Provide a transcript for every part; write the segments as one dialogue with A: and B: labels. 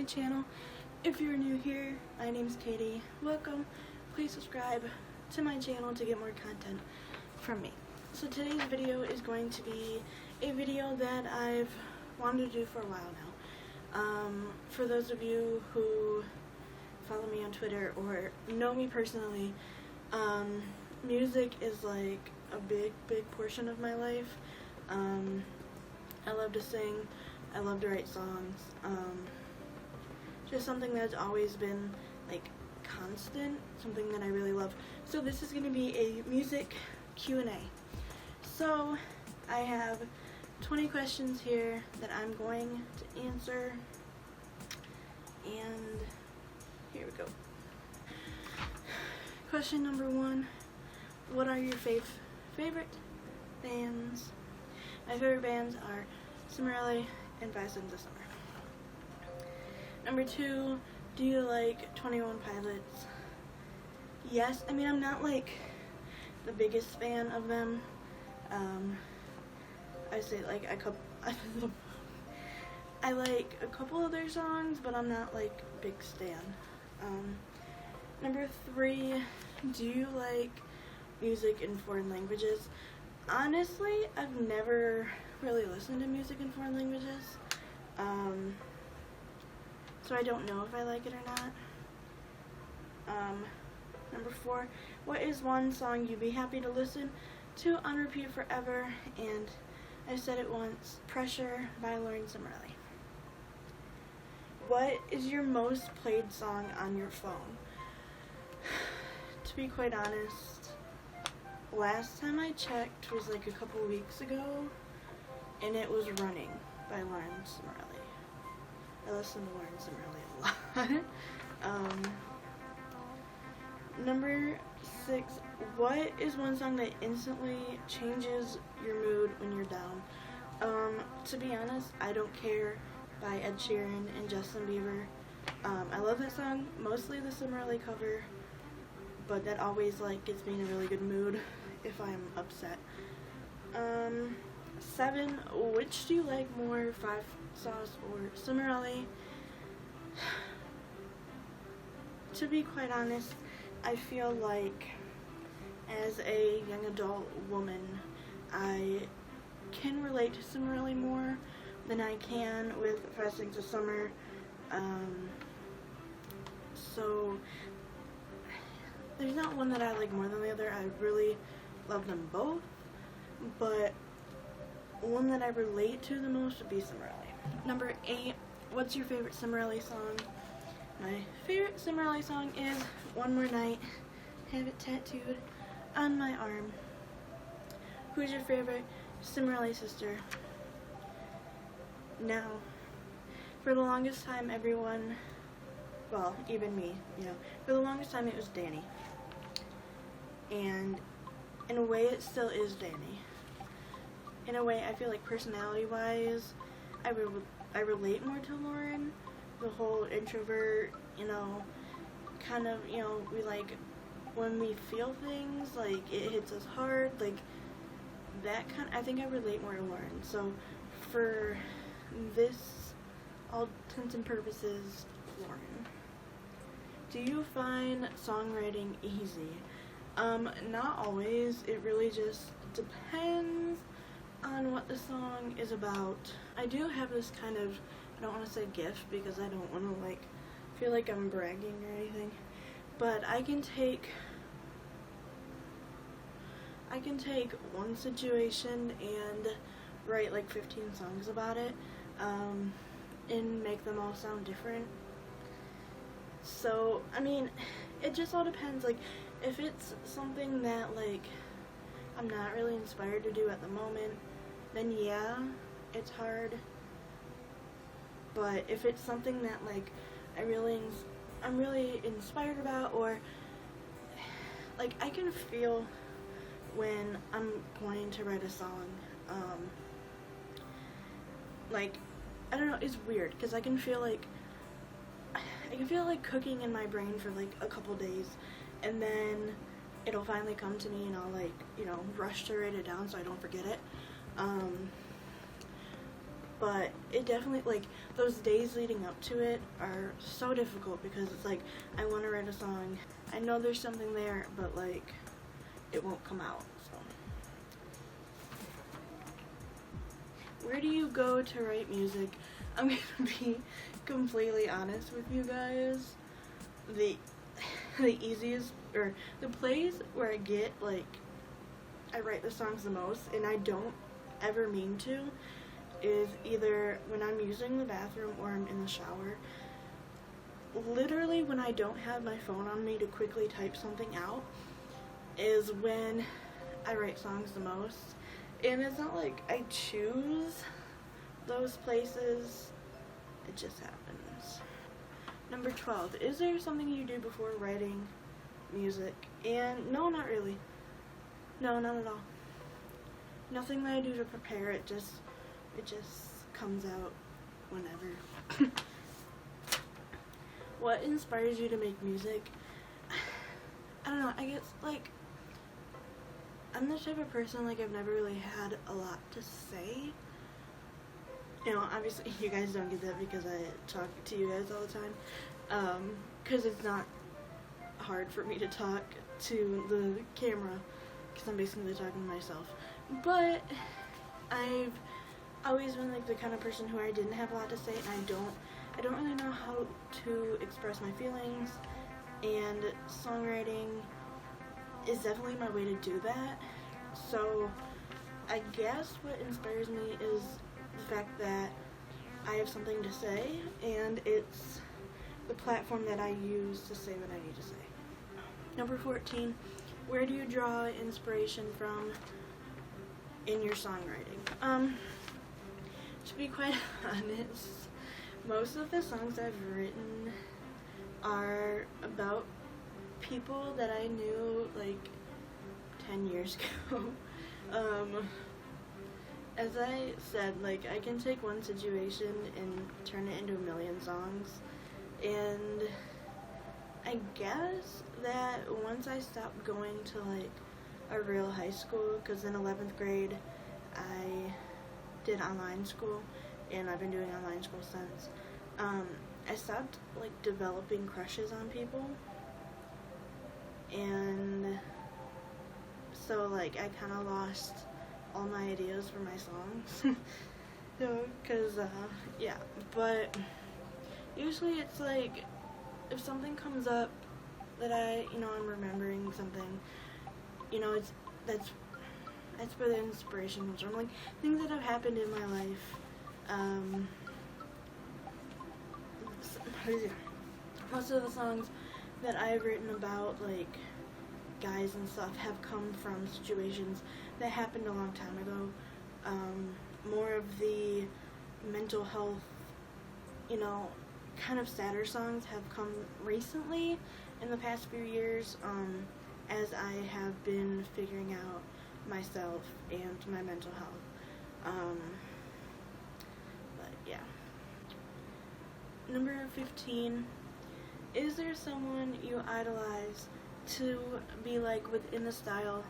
A: channel. If you're new here, my name's Katie. Welcome. Please subscribe to my channel to get more content from me. So today's video is going to be a video that I've wanted to do for a while now. For those of you who follow me on Twitter or know me personally, music is like a big portion of my life. I love to sing, I love to write songs, just something that's always been like constant, something that I really love. So this is going to be a music Q&A. So I have 20 questions here that I'm going to answer, and here we go. Question number 1, what are your favorite bands? My favorite bands are Cimorelli and Five Seconds of Summer. Number 2, do you like 21 Pilots? Yes, I mean I'm not like the biggest fan of them. I say like I like a couple of their songs, but I'm not like big stan. Number 3, do you like music in foreign languages? Honestly, I've never really listened to music in foreign languages, so I don't know if I like it or not. Number 4, what is one song you'd be happy to listen to on repeat forever? And I said it once, Pressure by Lauren Cimorelli. What is your most played song on your phone? To be quite honest, last time I checked was like a couple weeks ago, and it was Running by Lauren Cimorelli. I listen to Lauren Cimorelli a lot. Number 6, what is one song that instantly changes your mood when you're down? To be honest, I Don't Care by Ed Sheeran and Justin Bieber. I love that song, mostly the Cimorelli cover, but that always like gets me in a really good mood if I'm upset. 7, which do you like more, Five Sauce or Cimorelli? To be quite honest, I feel like as a young adult woman, I can relate to Cimorelli more than I can with Five Seconds of Summer. So there's not one that I like more than the other. I really love them both, but one that I relate to the most would be Cimorelli. Number 8, what's your favorite Cimorelli song? My favorite Cimorelli song is One More Night, have it tattooed on my arm. Who's your favorite Cimorelli sister? Now, for the longest time everyone, well, even me, for the longest time it was Danny. And in a way it still is Danny. In a way I feel like personality-wise, I relate more to Lauren. The whole introvert, kind of, we like, when we feel things, like, it hits us hard, like, that kind, I think I relate more to Lauren. So, for this, all intents and purposes, Lauren. Do you find songwriting easy? Not always. It really just depends on what the song is about. I do have this kind of, I don't want to say gift because I don't want to like feel like I'm bragging or anything, but I can take one situation and write like 15 songs about it, and make them all sound different. So, I mean, it just all depends. Like, if it's something that like I'm not really inspired to do at the moment, then yeah, it's hard. But if it's something that like I'm really inspired about, or like I can feel when I'm going to write a song, like, I don't know, it's weird because I can feel like cooking in my brain for like a couple days, and then it'll finally come to me and I'll like, rush to write it down so I don't forget it. but it definitely, like, those days leading up to it are so difficult because it's like, I want to write a song, I know there's something there, but like, it won't come out, so. Where do you go to write music? I'm gonna be completely honest with you guys. The easiest, or the place where I get, like, I write the songs the most, and I don't ever mean to, is either when I'm using the bathroom or I'm in the shower. Literally when I don't have my phone on me to quickly type something out is when I write songs the most. And it's not like I choose those places, it just happens. Number 12, is there something you do before writing music? And no, not really. No, not at all. Nothing that I do to prepare, it just comes out whenever. What inspires you to make music? I don't know, I guess, like, I'm the type of person, like, I've never really had a lot to say. You know, obviously you guys don't get that because I talk to you guys all the time. Because it's not hard for me to talk to the camera, because I'm basically talking to myself. But I've always been, like, the kind of person who I didn't have a lot to say, and I don't really know how to express my feelings, and songwriting is definitely my way to do that. So I guess what inspires me is the fact that I have something to say, and it's the platform that I use to say what I need to say. Number 14, where do you draw inspiration from in your songwriting? To be quite honest, most of the songs I've written are about people that I knew like 10 years ago. As I said, like, I can take one situation and turn it into a million songs, and I guess that once I stopped going to, like, a real high school, because in 11th grade I did online school, and I've been doing online school since, I stopped, like, developing crushes on people, and so, like, I kind of lost all my ideas for my songs. So, because, yeah, but usually it's like, if something comes up that I'm remembering something, that's where the inspiration comes from, like, things that have happened in my life. Most of the songs that I've written about, like, guys and stuff have come from situations that happened a long time ago. More of the mental health, kind of sadder songs have come recently in the past few years, as I have been figuring out myself and my mental health. But yeah. Number 15, is there someone you idolize to be like within the style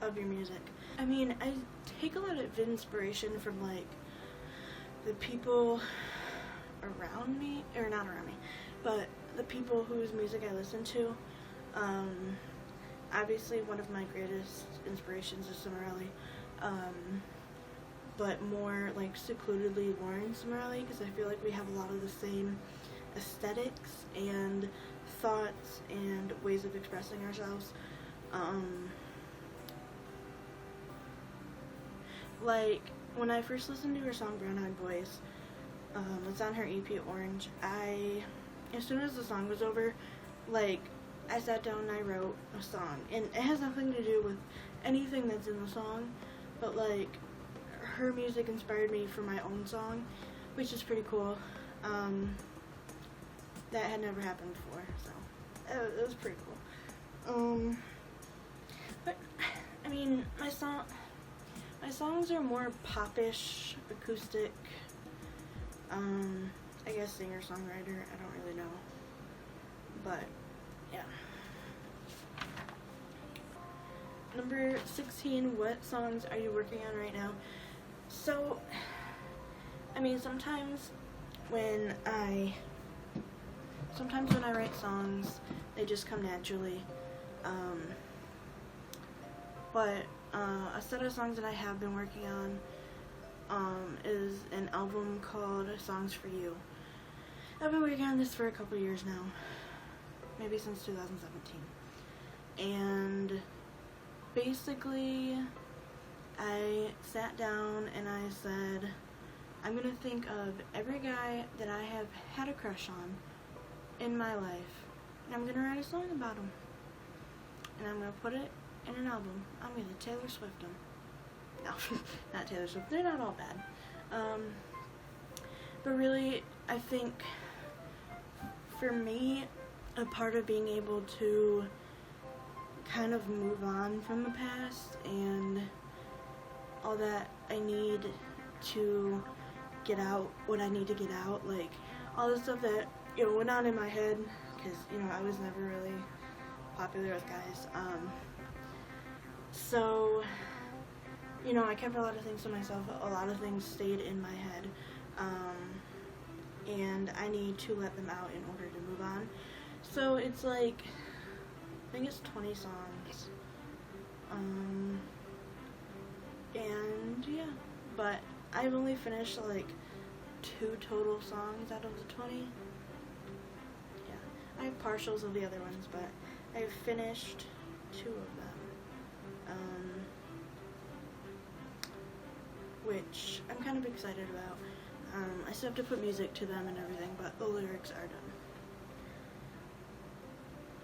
A: of your music? I mean, I take a lot of inspiration from, like, the people around me, or not around me, but the people whose music I listen to. Obviously one of my greatest inspirations is Cimorelli, but more, like, secludedly Lauren Cimorelli, because I feel like we have a lot of the same aesthetics and thoughts and ways of expressing ourselves. Like, when I first listened to her song Brown Eyed Boys, it's on her EP Orange, as soon as the song was over, like, I sat down and I wrote a song, and it has nothing to do with anything that's in the song, but, like, her music inspired me for my own song, which is pretty cool. That had never happened before, so it was pretty cool. But I mean, my songs are more popish, acoustic. I guess singer-songwriter, I don't really know, but yeah. Number 16, what songs are you working on right now? So, I mean, sometimes when I write songs, they just come naturally. But a set of songs that I have been working on is an album called Songs for You. I've been working on this for a couple years now, maybe since 2017. And basically, I sat down and I said, I'm going to think of every guy that I have had a crush on in my life, and I'm going to write a song about him. And I'm going to put it in an album. I'm going to Taylor Swift them. No, not Taylor Swift. They're not all bad. But really, I think for me, a part of being able to kind of move on from the past and all that I need to get out what I need to get out, like all the stuff that went on in my head, because I was never really popular with guys, so I kept a lot of things to myself. A lot of things stayed in my head, and I need to let them out in order to move on. So it's like, I think it's 20 songs, and yeah, but I've only finished like 2 total songs out of the 20. Yeah, I have partials of the other ones, but I've finished 2 of them, which I'm kind of excited about. I still have to put music to them and everything, but the lyrics are done.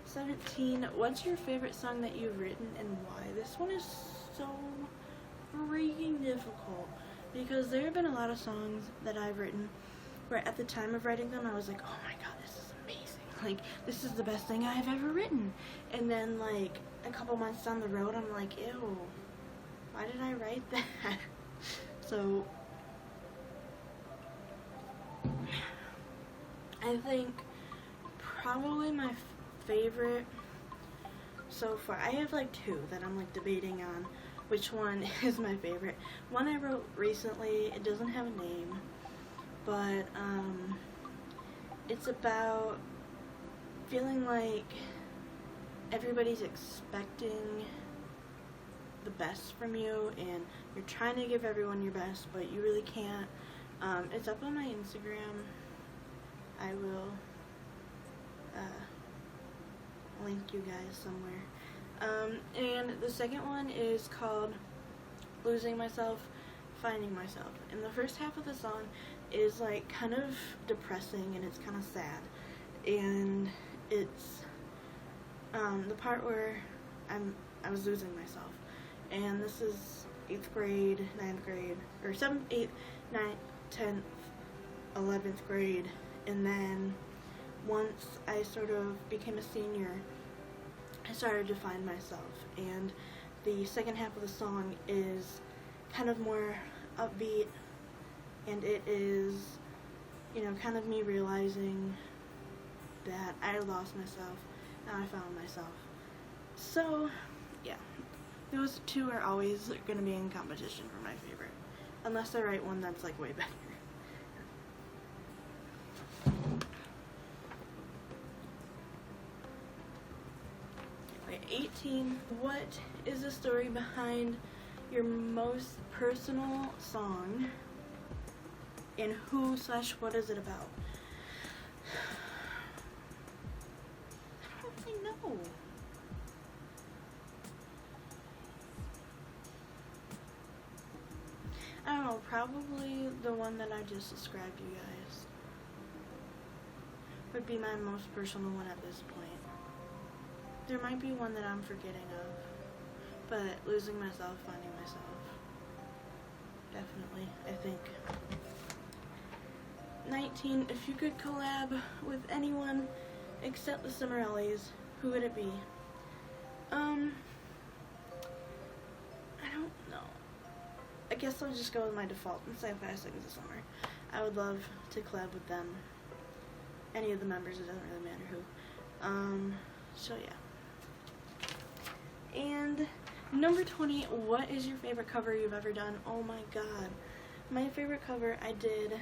A: 17, what's your favorite song that you've written and why? This one is so freaking difficult, because there have been a lot of songs that I've written where at the time of writing them I was like, oh my god, this is amazing, like this is the best thing I've ever written, and then like a couple months down the road I'm like, ew, why did I write that? So I think probably my favorite so far, I have like 2 that I'm like debating on which one is my favorite. One I wrote recently, it doesn't have a name, but it's about feeling like everybody's expecting the best from you and you're trying to give everyone your best, but you really can't. It's up on my Instagram. I will link you guys somewhere. And the second one is called Losing Myself, Finding Myself. And the first half of the song is like kind of depressing and it's kind of sad. And it's the part where I was losing myself. And this is 8th grade, 9th grade, or 7th, 8th, 9th, 10th, 11th grade. And then once I sort of became a senior, I started to find myself. And the second half of the song is kind of more upbeat, and it is, kind of me realizing that I lost myself, now I found myself. So, yeah, those 2 are always going to be in competition for my favorite, unless I write one that's like way better. 18, what is the story behind your most personal song, and who/what is it about? I don't really know. I don't know, probably the one that I just described you guys would be my most personal one at this point. There might be one that I'm forgetting of, but Losing Myself, Finding Myself, definitely, I think. 19, if you could collab with anyone except the Cimarellis, who would it be? I don't know. I guess I'll just go with my default and say Fast Seconds of Summer. I would love to collab with them. Any of the members, it doesn't really matter who. So yeah. And number 20, what is your favorite cover you've ever done? Oh my god. my favorite cover I did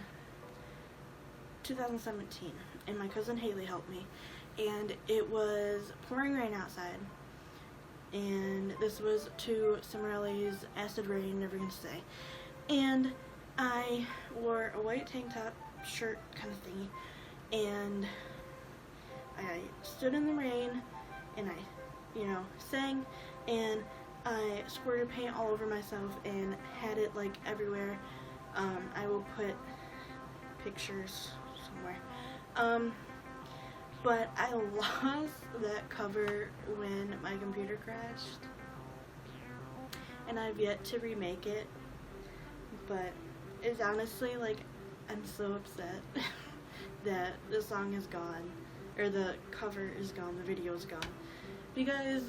A: 2017, and my cousin Haley helped me, and it was pouring rain outside, and this was to Cimarelli's Acid Rain, Never Gonna Stay, and I wore a white tank top shirt kind of thingy, and I stood in the rain, and I, sang, and I squirted paint all over myself and had it like everywhere. I will put pictures somewhere. But I lost that cover when my computer crashed, and I've yet to remake it. But it's honestly like, I'm so upset that the song is gone, or the cover is gone, the video is gone, because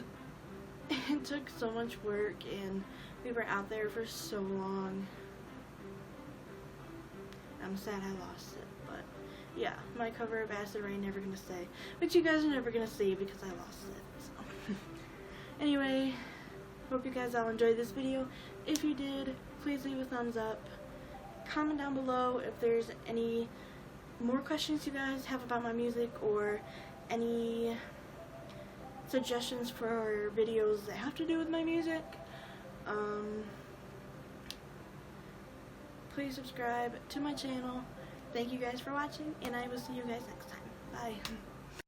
A: it took so much work and we were out there for so long. I'm sad I lost it, but yeah, my cover of Acid Rain, Never Gonna Stay, which you guys are never gonna see because I lost it, so. Anyway, hope you guys all enjoyed this video. If you did, please leave a thumbs up. Comment down below if there's any more questions you guys have about my music, or any suggestions for videos that have to do with my music. Please subscribe to my channel. Thank you guys for watching, and I will see you guys next time. Bye.